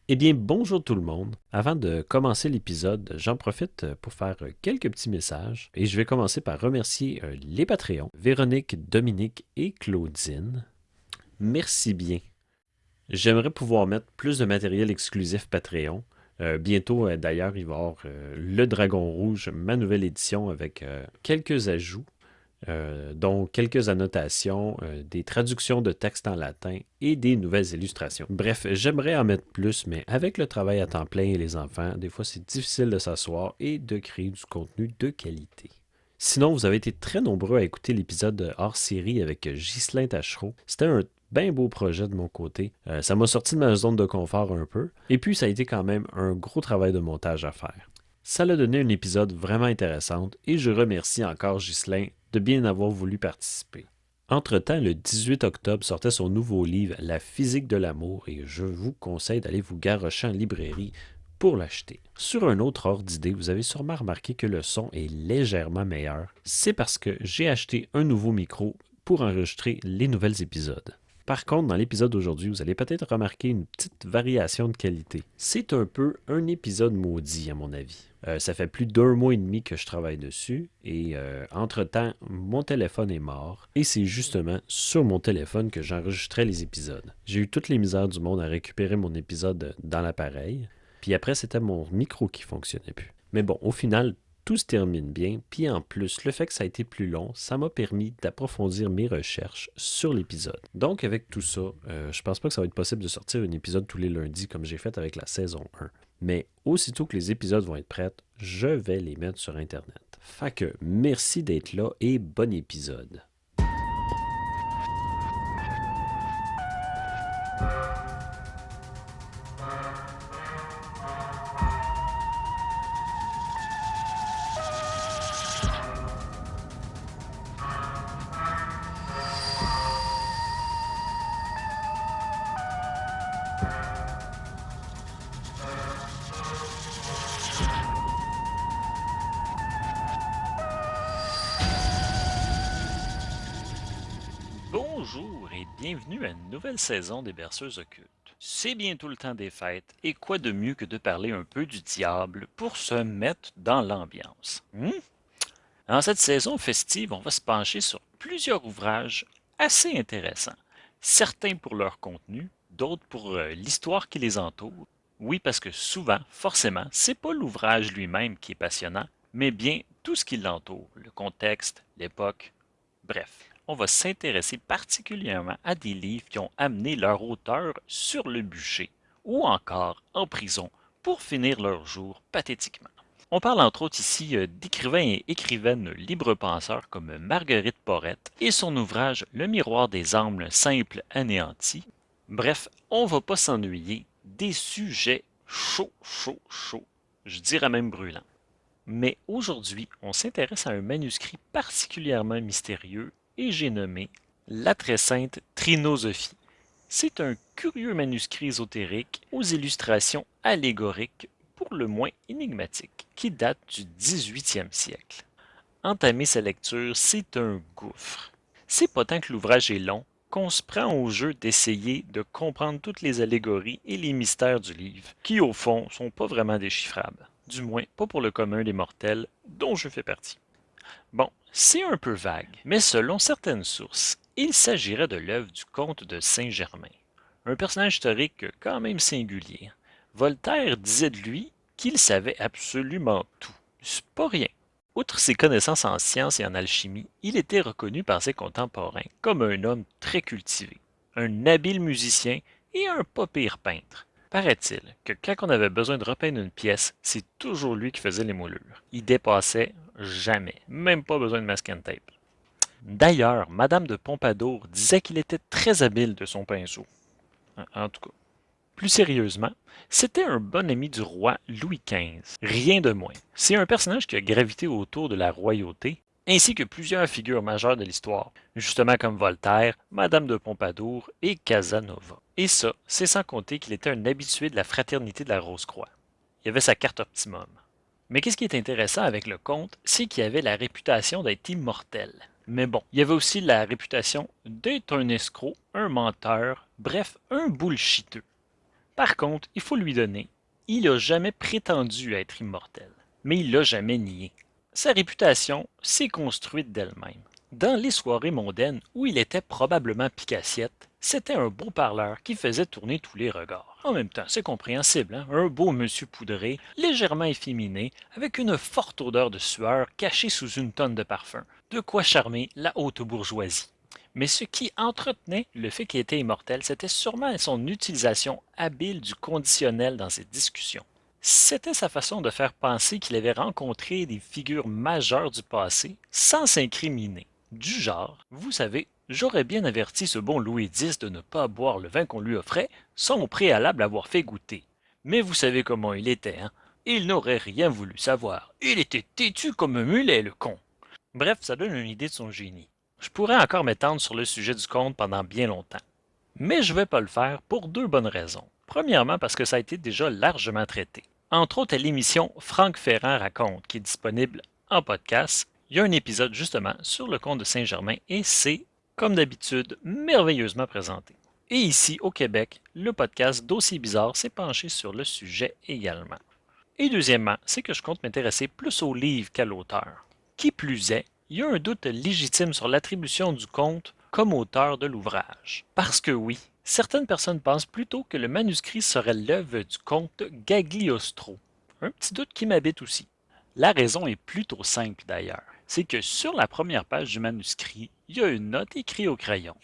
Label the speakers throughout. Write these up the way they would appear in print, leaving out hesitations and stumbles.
Speaker 1: Eh bien, bonjour tout le monde. Avant de commencer l'épisode, j'en profite pour faire quelques petits messages et je vais commencer par remercier les Patreons, Véronique, Dominique et Claudine. Merci bien. J'aimerais pouvoir mettre plus de matériel exclusif Patreon. Bientôt, d'ailleurs, il va y avoir le Dragon Rouge, ma nouvelle édition avec quelques ajouts dont quelques annotations, des traductions de textes en latin et des nouvelles illustrations. Bref, j'aimerais en mettre plus, mais avec le travail à temps plein et les enfants, des fois c'est difficile de s'asseoir et de créer du contenu de qualité. Sinon, vous avez été très nombreux à écouter l'épisode hors série avec Ghislain Tachereau. C'était un bien beau projet de mon côté. Ça m'a sorti de ma zone de confort un peu. Et puis, ça a été quand même un gros travail de montage à faire. Ça l'a donné un épisode vraiment intéressant et je remercie encore Ghislain de bien avoir voulu participer. Entre-temps, le 18 octobre sortait son nouveau livre La physique de l'amour et je vous conseille d'aller vous garrocher en librairie pour l'acheter. Sur un autre ordre d'idée, vous avez sûrement remarqué que le son est légèrement meilleur. C'est parce que j'ai acheté un nouveau micro pour enregistrer les nouveaux épisodes. Par contre, dans l'épisode d'aujourd'hui, vous allez peut-être remarquer une petite variation de qualité. C'est un peu un épisode maudit, à mon avis. Ça fait plus d'un mois et demi que je travaille dessus et entre-temps, mon téléphone est mort et c'est justement sur mon téléphone que j'enregistrais les épisodes. J'ai eu toutes les misères du monde à récupérer mon épisode dans l'appareil, puis après, c'était mon micro qui fonctionnait plus. Mais bon, au final, tout se termine bien, puis en plus, le fait que ça a été plus long, ça m'a permis d'approfondir mes recherches sur l'épisode. Donc avec tout ça, je pense pas que ça va être possible de sortir un épisode tous les lundis comme j'ai fait avec la saison 1. Mais aussitôt que les épisodes vont être prêts, je vais les mettre sur Internet. Fait que merci d'être là et bon épisode.
Speaker 2: Bonjour et bienvenue à une nouvelle saison des Berceuses occultes. C'est bientôt le temps des fêtes et quoi de mieux que de parler un peu du diable pour se mettre dans l'ambiance. Dans cette saison festive, on va se pencher sur plusieurs ouvrages assez intéressants, certains pour leur contenu, d'autres pour l'histoire qui les entoure. Oui, parce que souvent, forcément, c'est pas l'ouvrage lui-même qui est passionnant, mais bien tout ce qui l'entoure, le contexte, l'époque, bref. On va s'intéresser particulièrement à des livres qui ont amené leur auteur sur le bûcher ou encore en prison pour finir leur jour pathétiquement. On parle entre autres ici d'écrivains et écrivaines libre-penseurs comme Marguerite Porrette et son ouvrage Le miroir des âmes simples anéantis. Bref, on va pas s'ennuyer des sujets chauds, chauds, chauds, je dirais même brûlants. Mais aujourd'hui, on s'intéresse à un manuscrit particulièrement mystérieux et j'ai nommé La très sainte Trinosophie. C'est un curieux manuscrit ésotérique aux illustrations allégoriques pour le moins énigmatiques qui date du 18e siècle. Entamer sa lecture, c'est un gouffre. C'est pas tant que l'ouvrage est long qu'on se prend au jeu d'essayer de comprendre toutes les allégories et les mystères du livre, qui au fond sont pas vraiment déchiffrables. Du moins, pas pour le commun des mortels, dont je fais partie. Bon, c'est un peu vague, mais selon certaines sources, il s'agirait de l'œuvre du comte de Saint-Germain, un personnage historique quand même singulier. Voltaire disait de lui qu'il savait absolument tout. C'est pas rien. Outre ses connaissances en sciences et en alchimie, il était reconnu par ses contemporains comme un homme très cultivé, un habile musicien et un pas pire peintre. Paraît-il que quand on avait besoin de repeindre une pièce, c'est toujours lui qui faisait les moulures. Il dépassait jamais, même pas besoin de masking tape. D'ailleurs, Madame de Pompadour disait qu'il était très habile de son pinceau. En tout cas. Plus sérieusement, c'était un bon ami du roi Louis XV. Rien de moins. C'est un personnage qui a gravité autour de la royauté, ainsi que plusieurs figures majeures de l'histoire, justement comme Voltaire, Madame de Pompadour et Casanova. Et ça, c'est sans compter qu'il était un habitué de la fraternité de la Rose-Croix. Il avait sa carte optimum. Mais qu'est-ce qui est intéressant avec le comte, c'est qu'il avait la réputation d'être immortel. Mais bon, il avait aussi la réputation d'être un escroc, un menteur, bref, un bullshiteux. Par contre, il faut lui donner, il n'a jamais prétendu être immortel, mais il l'a jamais nié. Sa réputation s'est construite d'elle-même. Dans les soirées mondaines où il était probablement pique-assiette, c'était un beau parleur qui faisait tourner tous les regards. En même temps, c'est compréhensible, hein? Un beau monsieur poudré, légèrement efféminé, avec une forte odeur de sueur cachée sous une tonne de parfum. De quoi charmer la haute bourgeoisie. Mais ce qui entretenait le fait qu'il était immortel, c'était sûrement son utilisation habile du conditionnel dans ses discussions. C'était sa façon de faire penser qu'il avait rencontré des figures majeures du passé sans s'incriminer. Du genre, vous savez, j'aurais bien averti ce bon Louis X de ne pas boire le vin qu'on lui offrait sans au préalable avoir fait goûter. Mais vous savez comment il était, hein? Il n'aurait rien voulu savoir. Il était têtu comme un mulet, le con. Bref, ça donne une idée de son génie. Je pourrais encore m'étendre sur le sujet du conte pendant bien longtemps. Mais je ne vais pas le faire pour deux bonnes raisons. Premièrement, parce que ça a été déjà largement traité. Entre autres à l'émission Franck Ferrand raconte, qui est disponible en podcast. Il y a un épisode justement sur le conte de Saint-Germain et c'est, comme d'habitude, merveilleusement présenté. Et ici, au Québec, le podcast Dossier Bizarre s'est penché sur le sujet également. Et deuxièmement, c'est que je compte m'intéresser plus au livre qu'à l'auteur. Qui plus est, il y a un doute légitime sur l'attribution du conte comme auteur de l'ouvrage. Parce que oui, certaines personnes pensent plutôt que le manuscrit serait l'œuvre du comte Gagliostro. Un petit doute qui m'habite aussi. La raison est plutôt simple d'ailleurs. C'est que sur la première page du manuscrit, il y a une note écrite au crayon.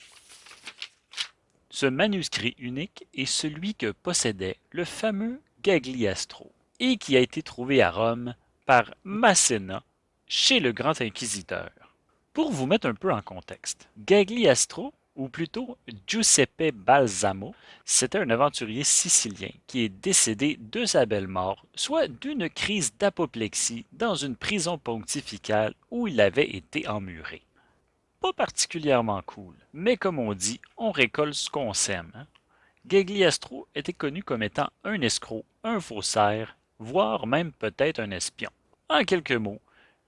Speaker 2: Ce manuscrit unique est celui que possédait le fameux Gagliastro et qui a été trouvé à Rome par Masséna chez le grand inquisiteur. Pour vous mettre un peu en contexte, Gagliastro, ou plutôt Giuseppe Balsamo, c'était un aventurier sicilien qui est décédé de sa belle mort, soit d'une crise d'apoplexie dans une prison pontificale où il avait été emmuré. Pas particulièrement cool, mais comme on dit, on récolte ce qu'on sème. Hein? Gagliastro était connu comme étant un escroc, un faussaire, voire même peut-être un espion. En quelques mots,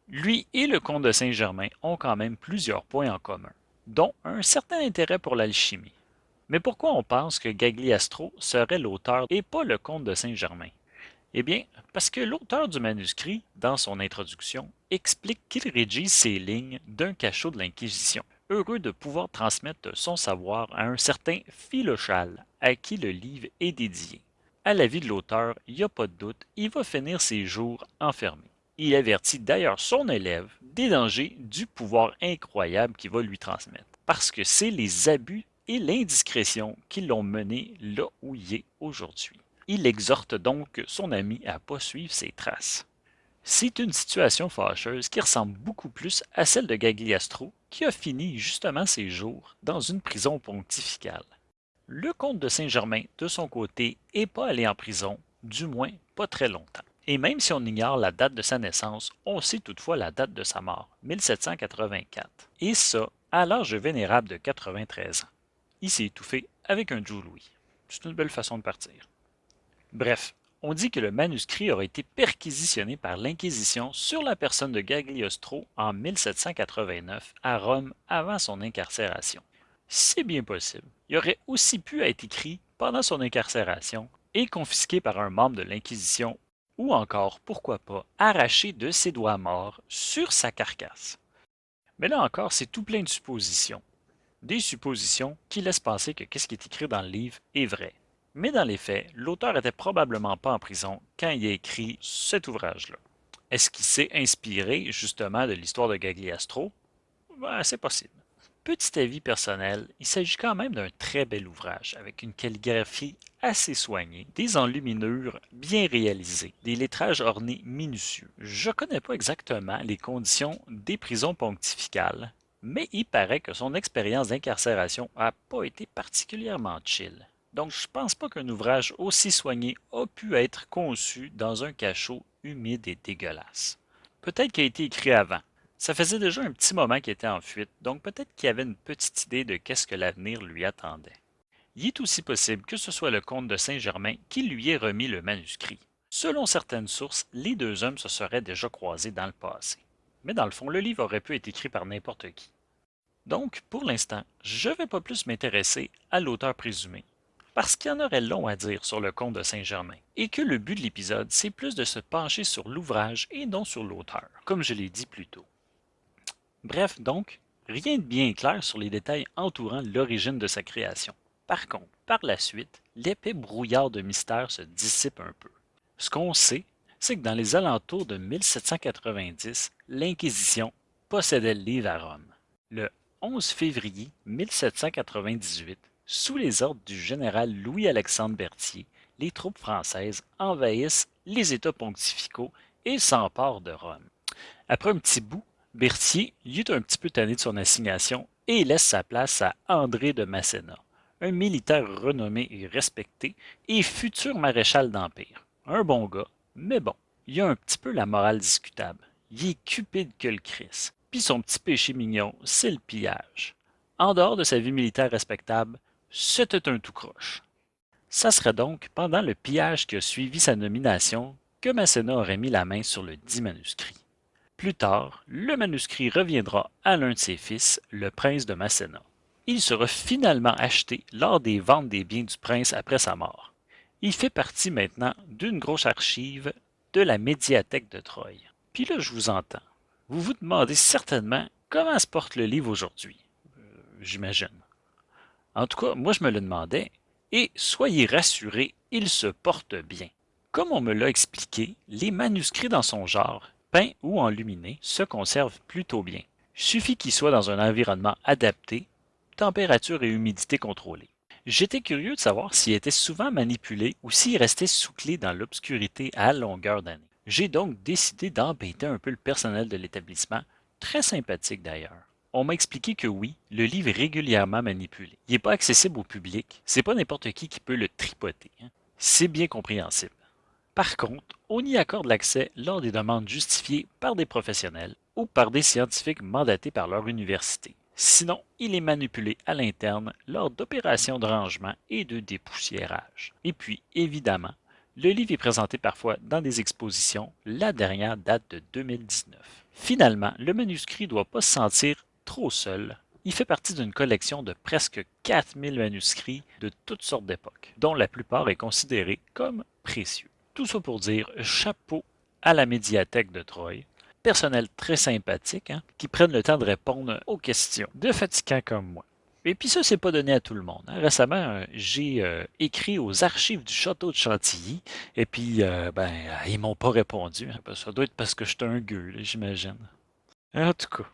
Speaker 2: lui et le comte de Saint-Germain ont quand même plusieurs points en commun, dont un certain intérêt pour l'alchimie. Mais pourquoi on pense que Gagliastro serait l'auteur et pas le comte de Saint-Germain? Eh bien, parce que l'auteur du manuscrit, dans son introduction, explique qu'il rédige ces lignes d'un cachot de l'Inquisition, heureux de pouvoir transmettre son savoir à un certain Philochal, à qui le livre est dédié. À l'avis de l'auteur, il n'y a pas de doute, il va finir ses jours enfermé. Il avertit d'ailleurs son élève des dangers du pouvoir incroyable qu'il va lui transmettre, parce que c'est les abus et l'indiscrétion qui l'ont mené là où il est aujourd'hui. Il exhorte donc son ami à poursuivre ses traces. C'est une situation fâcheuse qui ressemble beaucoup plus à celle de Gagliastro, qui a fini justement ses jours dans une prison pontificale. Le comte de Saint-Germain, de son côté, n'est pas allé en prison, du moins pas très longtemps. Et même si on ignore la date de sa naissance, on sait toutefois la date de sa mort, 1784. Et ça, à l'âge vénérable de 93 ans. Il s'est étouffé avec un Joe Louis. C'est une belle façon de partir. Bref, on dit que le manuscrit aurait été perquisitionné par l'Inquisition sur la personne de Gagliostro en 1789 à Rome avant son incarcération. C'est bien possible. Il aurait aussi pu être écrit pendant son incarcération et confisqué par un membre de l'Inquisition ou encore, pourquoi pas, arraché de ses doigts morts sur sa carcasse. Mais là encore, c'est tout plein de suppositions. Des suppositions qui laissent penser que ce qui est écrit dans le livre est vrai. Mais dans les faits, l'auteur n'était probablement pas en prison quand il a écrit cet ouvrage-là. Est-ce qu'il s'est inspiré justement de l'histoire de Gagliastro? Ben, c'est possible. Petit avis personnel, il s'agit quand même d'un très bel ouvrage, avec une calligraphie assez soignée, des enluminures bien réalisées, des lettrages ornés minutieux. Je ne connais pas exactement les conditions des prisons pontificales, mais il paraît que son expérience d'incarcération n'a pas été particulièrement chill. Donc je pense pas qu'un ouvrage aussi soigné a pu être conçu dans un cachot humide et dégueulasse. Peut-être qu'il a été écrit avant. Ça faisait déjà un petit moment qu'il était en fuite, donc peut-être qu'il avait une petite idée de qu'est-ce que l'avenir lui attendait. Il est aussi possible que ce soit le comte de Saint-Germain qui lui ait remis le manuscrit. Selon certaines sources, les deux hommes se seraient déjà croisés dans le passé. Mais dans le fond, le livre aurait pu être écrit par n'importe qui. Donc, pour l'instant, je ne vais pas plus m'intéresser à l'auteur présumé. parce qu'il y en aurait long à dire sur le comte de Saint-Germain, et que le but de l'épisode, c'est plus de se pencher sur l'ouvrage et non sur l'auteur, comme je l'ai dit plus tôt. Bref donc, rien de bien clair sur les détails entourant l'origine de sa création. Par contre, par la suite, l'épais brouillard de mystère se dissipe un peu. Ce qu'on sait, c'est que dans les alentours de 1790, l'Inquisition possédait le livre à Rome. Le 11 février 1798, sous les ordres du général Louis-Alexandre Berthier, les troupes françaises envahissent les États pontificaux et s'emparent de Rome. Après un petit bout, Berthier y est un petit peu tanné de son assignation et laisse sa place à André de Masséna, un militaire renommé et respecté et futur maréchal d'Empire. Un bon gars, mais bon, il a un petit peu la morale discutable. Il est cupide que le Christ. Puis son petit péché mignon, c'est le pillage. En dehors de sa vie militaire respectable, c'était un tout croche. Ça serait donc pendant le pillage qui a suivi sa nomination que Masséna aurait mis la main sur le dit manuscrit. Plus tard, le manuscrit reviendra à l'un de ses fils, le prince de Masséna. Il sera finalement acheté lors des ventes des biens du prince après sa mort. Il fait partie maintenant d'une grosse archive de la médiathèque de Troyes. Puis là, je vous entends. Vous vous demandez certainement comment se porte le livre aujourd'hui. J'imagine. En tout cas, moi je me le demandais, et soyez rassurés, il se porte bien. Comme on me l'a expliqué, les manuscrits dans son genre, peints ou enluminés, se conservent plutôt bien. Suffit qu'ils soient dans un environnement adapté, température et humidité contrôlée. J'étais curieux de savoir s'il était souvent manipulé ou s'il restait sous clé dans l'obscurité à longueur d'année. J'ai donc décidé d'embêter un peu le personnel de l'établissement, très sympathique d'ailleurs. On m'a expliqué que oui, le livre est régulièrement manipulé. Il n'est pas accessible au public, c'est pas n'importe qui peut le tripoter. C'est bien compréhensible. Par contre, on y accorde l'accès lors des demandes justifiées par des professionnels ou par des scientifiques mandatés par leur université. Sinon, il est manipulé à l'interne lors d'opérations de rangement et de dépoussiérage. Et puis, évidemment, le livre est présenté parfois dans des expositions, la dernière date de 2019. Finalement, le manuscrit ne doit pas se sentir trop seul. Il fait partie d'une collection de presque 4000 manuscrits de toutes sortes d'époques, dont la plupart est considérée comme précieux. Tout ça pour dire chapeau à la médiathèque de Troyes. Personnel très sympathique, qui prennent le temps de répondre aux questions de fatigants comme moi. Et puis ça, c'est pas donné à tout le monde. Récemment, j'ai écrit aux archives du château de Chantilly, et puis, ils m'ont pas répondu. Ça doit être parce que je suis un gueux, j'imagine. En tout cas.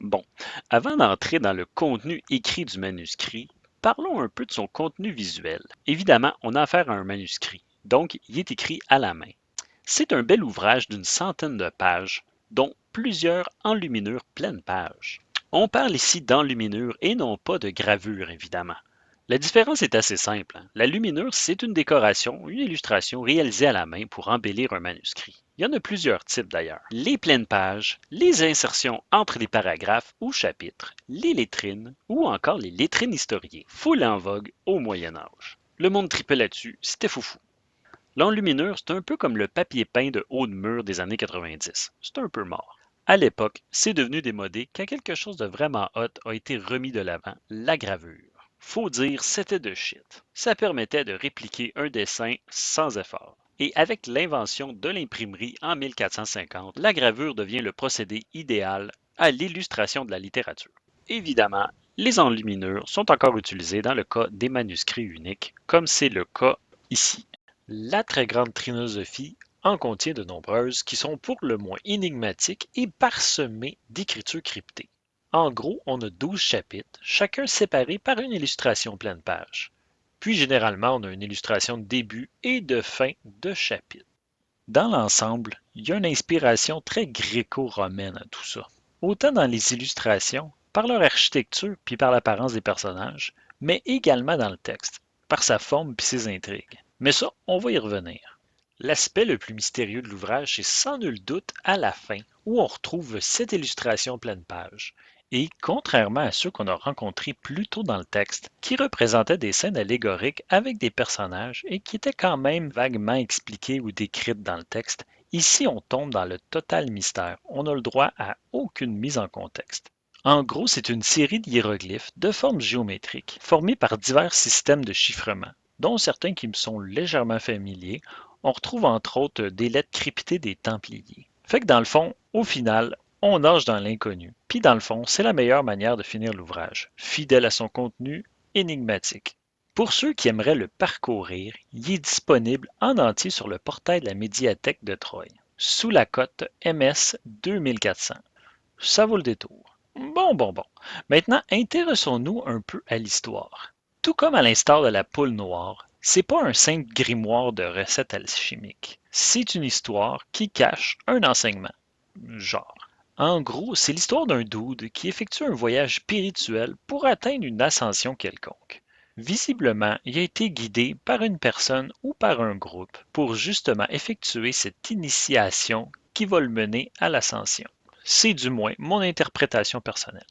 Speaker 2: Bon, avant d'entrer dans le contenu écrit du manuscrit, parlons un peu de son contenu visuel. Évidemment, on a affaire à un manuscrit, donc il est écrit à la main. C'est un bel ouvrage d'une centaine de pages, dont plusieurs enluminures pleine page. On parle ici d'enluminure et non pas de gravure, évidemment. La différence est assez simple. La luminure, c'est une décoration, une illustration réalisée à la main pour embellir un manuscrit. Il y en a plusieurs types d'ailleurs. Les pleines pages, les insertions entre les paragraphes ou chapitres, les lettrines ou encore les lettrines historiées, full en vogue au Moyen Âge. Le monde tripait là-dessus, c'était foufou. L'enluminure, c'est un peu comme le papier peint de haut de mur des années 90. C'est un peu mort. À l'époque, c'est devenu démodé quand quelque chose de vraiment hot a été remis de l'avant, la gravure. Faut dire, c'était de shit. Ça permettait de répliquer un dessin sans effort. Et avec l'invention de l'imprimerie en 1450, la gravure devient le procédé idéal à l'illustration de la littérature. Évidemment, les enluminures sont encore utilisées dans le cas des manuscrits uniques, comme c'est le cas ici. La très grande trinosophie en contient de nombreuses qui sont pour le moins énigmatiques et parsemées d'écritures cryptées. En gros, on a 12 chapitres, chacun séparé par une illustration pleine page. Puis généralement, on a une illustration de début et de fin de chapitre. Dans l'ensemble, il y a une inspiration très gréco-romaine à tout ça. Autant dans les illustrations, par leur architecture puis par l'apparence des personnages, mais également dans le texte, par sa forme puis ses intrigues. Mais ça, on va y revenir. L'aspect le plus mystérieux de l'ouvrage, c'est sans nul doute à la fin, où on retrouve cette illustration pleine page. Et contrairement à ceux qu'on a rencontrés plus tôt dans le texte, qui représentaient des scènes allégoriques avec des personnages et qui étaient quand même vaguement expliquées ou décrites dans le texte, ici on tombe dans le total mystère. On n'a le droit à aucune mise en contexte. En gros, c'est une série d'hiéroglyphes de forme géométrique formés par divers systèmes de chiffrement, dont certains qui me sont légèrement familiers. On retrouve entre autres des lettres cryptées des Templiers. Fait que dans le fond, au final, on nage dans l'inconnu. Puis dans le fond, c'est la meilleure manière de finir l'ouvrage, fidèle à son contenu énigmatique. Pour ceux qui aimeraient le parcourir, il est disponible en entier sur le portail de la médiathèque de Troyes, sous la cote MS 2400. Ça vaut le détour. Bon. Maintenant, intéressons-nous un peu à l'histoire. Tout comme à l'instar de la poule noire, c'est pas un simple grimoire de recettes alchimiques. C'est une histoire qui cache un enseignement. Genre. En gros, c'est l'histoire d'un dude qui effectue un voyage spirituel pour atteindre une ascension quelconque. Visiblement, il a été guidé par une personne ou par un groupe pour justement effectuer cette initiation qui va le mener à l'ascension. C'est du moins mon interprétation personnelle.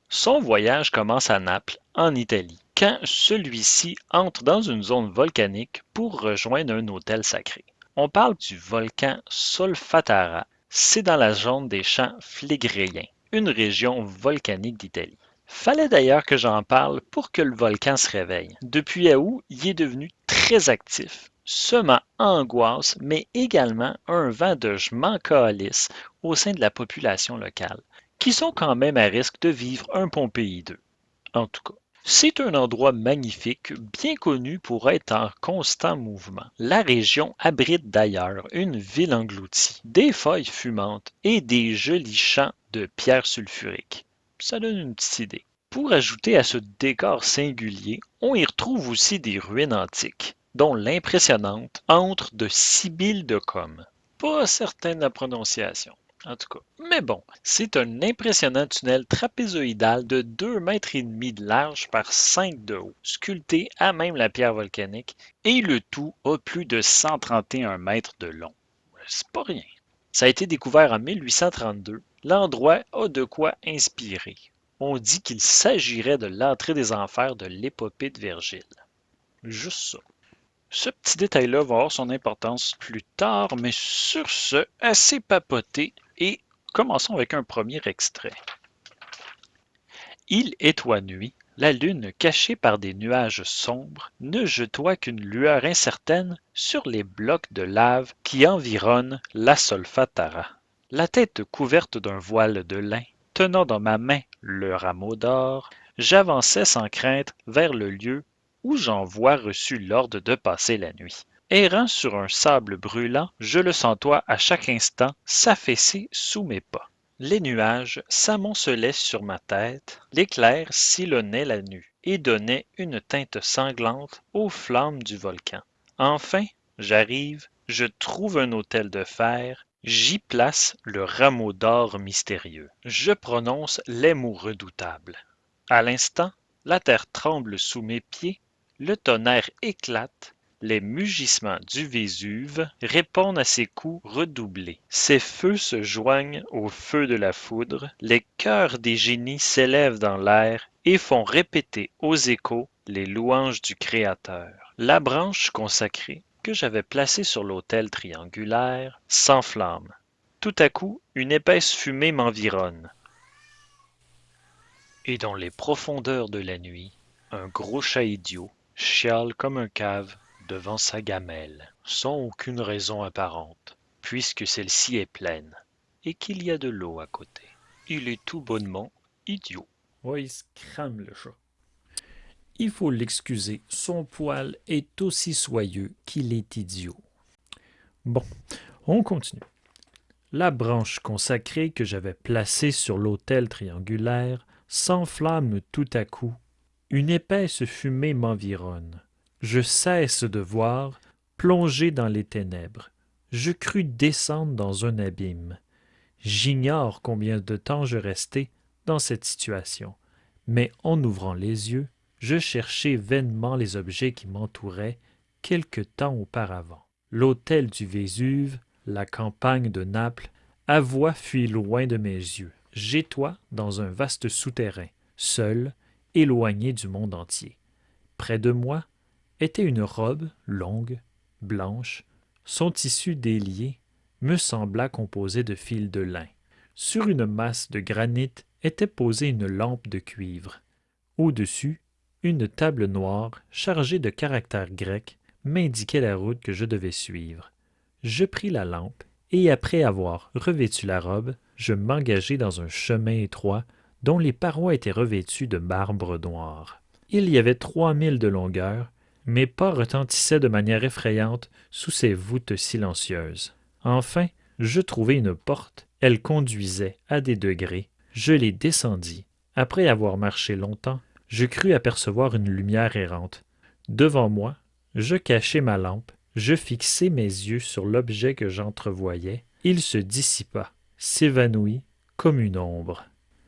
Speaker 2: Son voyage commence à Naples, en Italie, quand celui-ci entre dans une zone volcanique pour rejoindre un autel sacré. On parle du volcan Solfatara. C'est dans la zone des champs Flégréens, une région volcanique d'Italie. Fallait d'ailleurs que j'en parle pour que le volcan se réveille. Depuis août, il est devenu très actif, semant angoisse, mais également un vent de je m'en calisse au sein de la population locale, qui sont quand même à risque de vivre un Pompéi 2. En tout cas, c'est un endroit magnifique, bien connu pour être en constant mouvement. La région abrite d'ailleurs une ville engloutie, des feuilles fumantes et des jolis champs de pierres sulfuriques. Ça donne une petite idée. Pour ajouter à ce décor singulier, on y retrouve aussi des ruines antiques, dont l'impressionnante antre de Sibylle de Com. Pas certain de la prononciation, en tout cas. Mais bon, c'est un impressionnant tunnel trapézoïdal de 2,5 mètres de large par 5 de haut, sculpté à même la pierre volcanique, et le tout a plus de 131 mètres de long. C'est pas rien. Ça a été découvert en 1832. L'endroit a de quoi inspirer. On dit qu'il s'agirait de l'entrée des enfers de l'épopée de Virgile. Juste ça. Ce petit détail-là va avoir son importance plus tard, mais sur ce, assez papoté, et commençons avec un premier extrait. Il est toi nuit, la lune cachée par des nuages sombres ne jetoit qu'une lueur incertaine sur les blocs de lave qui environnent la Solfatara. La tête couverte d'un voile de lin, tenant dans ma main le rameau d'or, j'avançais sans crainte vers le lieu où j'envoie reçu l'ordre de passer la nuit. Errant sur un sable brûlant, je le sentois à chaque instant s'affaisser sous mes pas. Les nuages s'amoncelaient sur ma tête, l'éclair sillonnait la nue et donnait une teinte sanglante aux flammes du volcan. Enfin, j'arrive, je trouve un autel de fer, j'y place le rameau d'or mystérieux. Je prononce les mots redoutables. À l'instant, la terre tremble sous mes pieds, le tonnerre éclate, les mugissements du Vésuve répondent à ses coups redoublés. Ses feux se joignent aux feux de la foudre, les chœurs des génies s'élèvent dans l'air et font répéter aux échos les louanges du Créateur. La branche consacrée que j'avais placée sur l'autel triangulaire s'enflamme. Tout à coup, une épaisse fumée m'environne. Et dans les profondeurs de la nuit, un gros chat idiot chiale comme un cave devant sa gamelle, sans aucune raison apparente, puisque celle-ci est pleine, et qu'il y a de l'eau à côté. Il est tout bonnement idiot.
Speaker 1: Ouais, il se crame le chat. Il faut l'excuser, son poil est aussi soyeux qu'il est idiot. Bon, on continue. La branche consacrée que j'avais placée sur l'autel triangulaire s'enflamme tout à coup. Une épaisse fumée m'environne. Je cesse de voir, plongé dans les ténèbres. Je crus descendre dans un abîme. J'ignore combien de temps je restai dans cette situation, mais en ouvrant les yeux, je cherchai vainement les objets qui m'entouraient quelque temps auparavant. L'autel du Vésuve, la campagne de Naples, à voix fuit loin de mes yeux. J'étois dans un vaste souterrain, seul, éloigné du monde entier. Près de moi était une robe longue, blanche, son tissu délié me sembla composé de fils de lin. Sur une masse de granit
Speaker 3: était posée une lampe de cuivre. Au-dessus, une table noire chargée de caractères grecs m'indiquait la route que je devais suivre. Je pris la lampe et après avoir revêtu la robe, je m'engageai dans un chemin étroit dont les parois étaient revêtues de marbre noir. Il y avait 3000 de longueur. Mes pas retentissaient de manière effrayante sous ces voûtes silencieuses. Enfin, je trouvai une porte. Elle conduisait à des degrés. Je les descendis. Après avoir marché longtemps, je crus apercevoir une lumière errante. Devant moi, je cachai ma lampe. Je fixai mes yeux sur l'objet que j'entrevoyais. Il se dissipa, s'évanouit comme une ombre.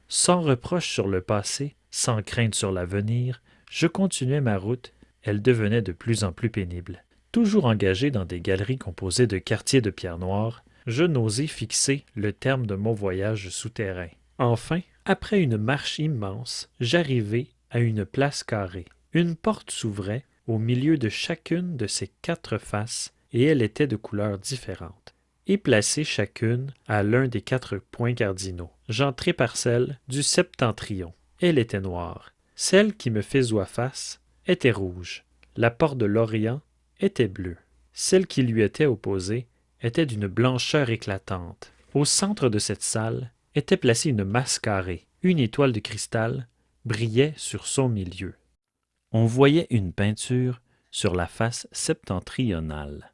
Speaker 3: Sans reproche sur le passé, sans crainte sur l'avenir, je continuai ma route. Elle devenait de plus en plus pénible. Toujours engagé dans des galeries composées de quartiers de pierre noire, je n'osai fixer le terme de mon voyage souterrain. Enfin, après une marche immense, j'arrivai à une place carrée. Une porte s'ouvrait au milieu de chacune de ses 4 faces, et elle était de couleurs différentes, et placée chacune à l'un des 4 points cardinaux. J'entrai par celle du septentrion. Elle était noire. Celle qui me faisait face était rouge. La porte de l'Orient était bleue. Celle qui lui était opposée était d'une blancheur éclatante. Au centre de cette salle était placée une masse carrée. Une étoile de cristal brillait sur son milieu. On voyait une peinture sur la face septentrionale.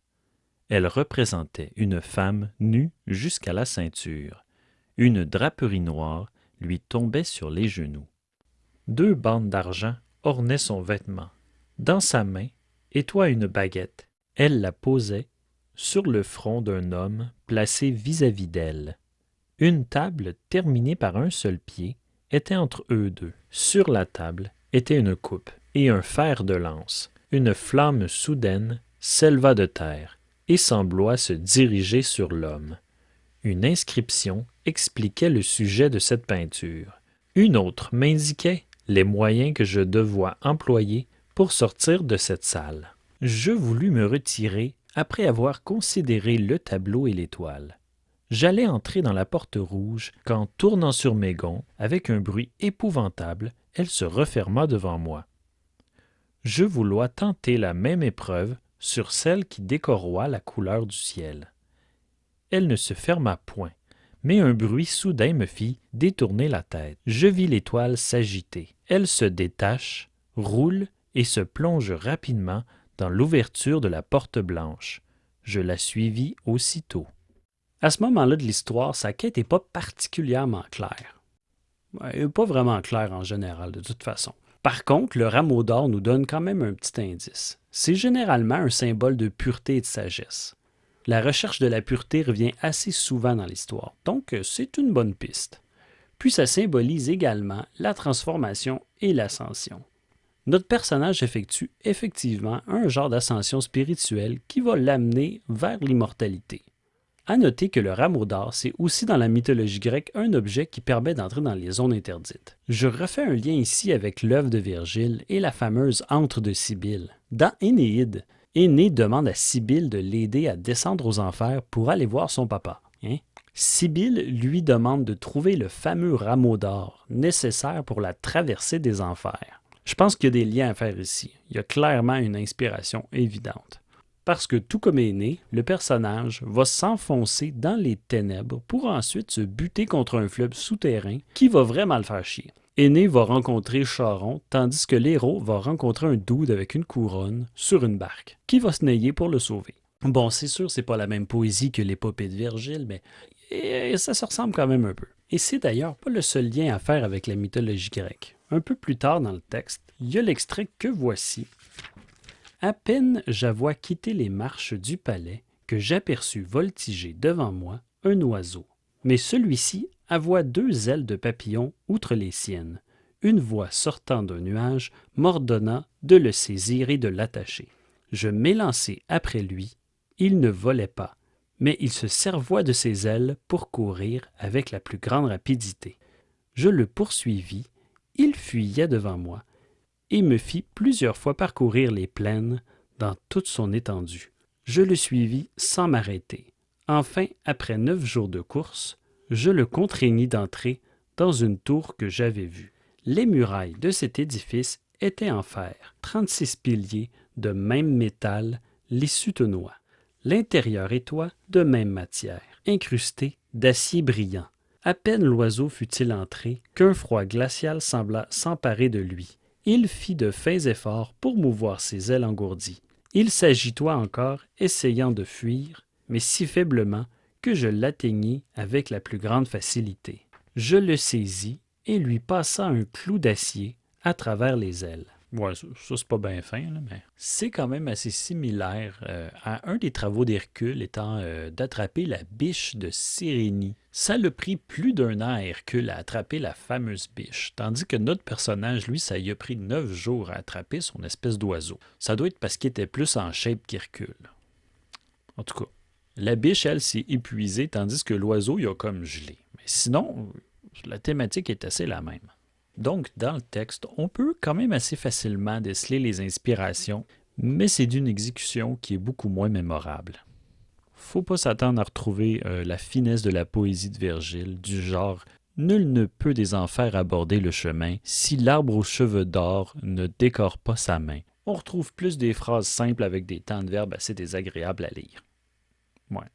Speaker 3: Elle représentait une femme nue jusqu'à la ceinture. Une draperie noire lui tombait sur les genoux. 2 bandes d'argent ornaient son vêtement. Dans sa main était une baguette. Elle la posait sur le front d'un homme placé vis-à-vis d'elle. Une table terminée par un seul pied était entre eux deux. Sur la table était une coupe et un fer de lance. Une flamme soudaine s'éleva de terre et sembla se diriger sur l'homme. Une inscription expliquait le sujet de cette peinture. Une autre m'indiquait les moyens que je devais employer pour sortir de cette salle. Je voulus me retirer après avoir considéré le tableau et l'étoile. J'allais entrer dans la porte rouge quand, tournant sur mes gonds, avec un bruit épouvantable, elle se referma devant moi. Je voulus tenter la même épreuve sur celle qui décoroit la couleur du ciel. Elle ne se ferma point, mais un bruit soudain me fit détourner la tête. Je vis l'étoile s'agiter. Elle se détache, roule et se plonge rapidement dans l'ouverture de la porte blanche. Je la suivis aussitôt.
Speaker 4: À ce moment-là de l'histoire, sa quête n'est pas particulièrement claire. Elle n'est pas vraiment claire en général, de toute façon. Par contre, le rameau d'or nous donne quand même un petit indice. C'est généralement un symbole de pureté et de sagesse. La recherche de la pureté revient assez souvent dans l'histoire, donc c'est une bonne piste. Puis ça symbolise également la transformation et l'ascension. Notre personnage effectue effectivement un genre d'ascension spirituelle qui va l'amener vers l'immortalité. À noter que le rameau d'or, c'est aussi dans la mythologie grecque un objet qui permet d'entrer dans les zones interdites. Je refais un lien ici avec l'œuvre de Virgile et la fameuse antre de Sibylle. Dans Énéide, Énée demande à Sibylle de l'aider à descendre aux enfers pour aller voir son papa. Sibylle lui demande de trouver le fameux rameau d'or nécessaire pour la traversée des enfers. Je pense qu'il y a des liens à faire ici. Il y a clairement une inspiration évidente. Parce que tout comme Énée, le personnage va s'enfoncer dans les ténèbres pour ensuite se buter contre un fleuve souterrain qui va vraiment le faire chier. Énée va rencontrer Charon, tandis que l'héros va rencontrer un dude avec une couronne sur une barque, qui va se nailler pour le sauver. Bon, c'est sûr, c'est pas la même poésie que l'épopée de Virgile, mais ça se ressemble quand même un peu. Et c'est d'ailleurs pas le seul lien à faire avec la mythologie grecque. Un peu plus tard dans le texte, il y a l'extrait que voici. À peine j'avois quitté les marches du palais que j'aperçus voltiger devant moi un oiseau. Mais celui-ci avoit 2 ailes de papillon outre les siennes. Une voix sortant d'un nuage m'ordonna de le saisir et de l'attacher. Je m'élançai après lui. Il ne volait pas, mais il se servoit de ses ailes pour courir avec la plus grande rapidité. Je le poursuivis, il fuyait devant moi, et me fit plusieurs fois parcourir les plaines dans toute son étendue. Je le suivis sans m'arrêter. Enfin, après 9 jours de course, je le contraignis d'entrer dans une tour que j'avais vue. Les murailles de cet édifice étaient en fer, 36 piliers de même métal les soutenaient. L'intérieur et toit de même matière, incrustés d'acier brillant. À peine l'oiseau fut-il entré qu'un froid glacial sembla s'emparer de lui. Il fit de fins efforts pour mouvoir ses ailes engourdies. Il s'agitoit encore, essayant de fuir, mais si faiblement que je l'atteignis avec la plus grande facilité. Je le saisis et lui passa un clou d'acier à travers les ailes.
Speaker 3: Ouais, ça c'est pas bien fin, là, mais c'est quand même assez similaire à un des travaux d'Hercule étant d'attraper la biche de Sérénie. Ça l'a pris plus d'1 an à Hercule à attraper la fameuse biche, tandis que notre personnage, lui, ça y a pris 9 jours à attraper son espèce d'oiseau. Ça doit être parce qu'il était plus en shape qu'Hercule. En tout cas, la biche, elle, s'est épuisée, tandis que l'oiseau, il a comme gelé. Mais sinon, la thématique est assez la même. Donc, dans le texte, on peut quand même assez facilement déceler les inspirations, mais c'est d'une exécution qui est beaucoup moins mémorable. Faut pas s'attendre à retrouver la finesse de la poésie de Virgile, du genre « Nul ne peut des enfers aborder le chemin, si l'arbre aux cheveux d'or ne décore pas sa main. » On retrouve plus des phrases simples avec des temps de verbe assez désagréables à lire. Ouais.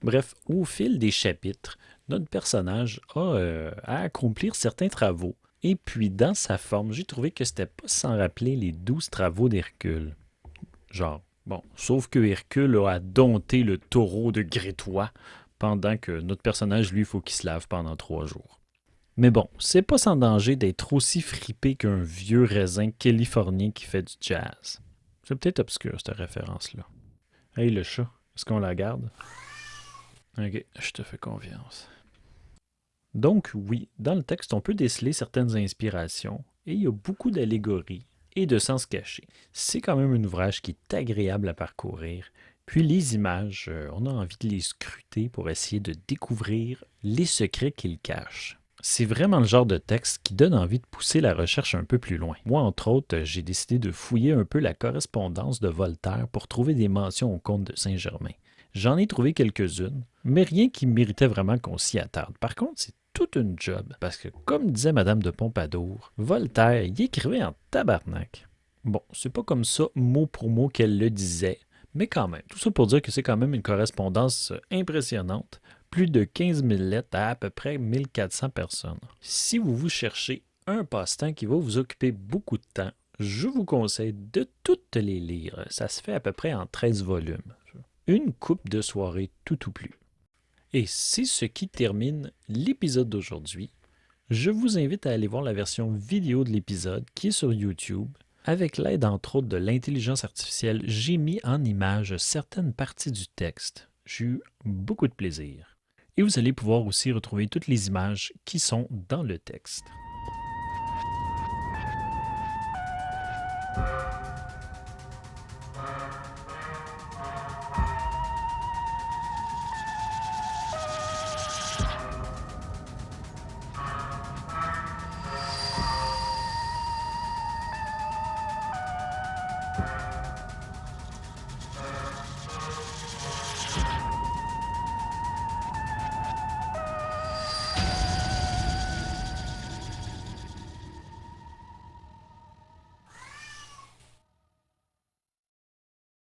Speaker 3: Bref, au fil des chapitres, notre personnage a à accomplir certains travaux. Et puis, dans sa forme, j'ai trouvé que c'était pas sans rappeler les 12 travaux d'Hercule. Genre, bon, sauf que Hercule a dompté le taureau de Grétois, pendant que notre personnage, lui, il faut qu'il se lave pendant 3 jours. Mais bon, c'est pas sans danger d'être aussi fripé qu'un vieux raisin californien qui fait du jazz. C'est peut-être obscur, cette référence-là. Hey, le chat, est-ce qu'on la garde? Ok, je te fais confiance. Donc oui, dans le texte, on peut déceler certaines inspirations et il y a beaucoup d'allégories et de sens cachés. C'est quand même un ouvrage qui est agréable à parcourir. Puis les images, on a envie de les scruter pour essayer de découvrir les secrets qu'ils cachent. C'est vraiment le genre de texte qui donne envie de pousser la recherche un peu plus loin. Moi, entre autres, j'ai décidé de fouiller un peu la correspondance de Voltaire pour trouver des mentions au comte de Saint-Germain. J'en ai trouvé quelques-unes, mais rien qui méritait vraiment qu'on s'y attarde. Par contre, c'est toute une job, parce que, comme disait Madame de Pompadour, Voltaire y écrivait en tabarnak. Bon, c'est pas comme ça, mot pour mot, qu'elle le disait, mais quand même. Tout ça pour dire que c'est quand même une correspondance impressionnante. Plus de 15 000 lettres à peu près 1400 personnes. Si vous cherchez un passe-temps qui va vous occuper beaucoup de temps, je vous conseille de toutes les lire. Ça se fait à peu près en 13 volumes. Une coupe de soirée tout ou plus. Et c'est ce qui termine l'épisode d'aujourd'hui. Je vous invite à aller voir la version vidéo de l'épisode qui est sur YouTube. Avec l'aide entre autres de l'intelligence artificielle, j'ai mis en image certaines parties du texte. J'ai eu beaucoup de plaisir. Et vous allez pouvoir aussi retrouver toutes les images qui sont dans le texte.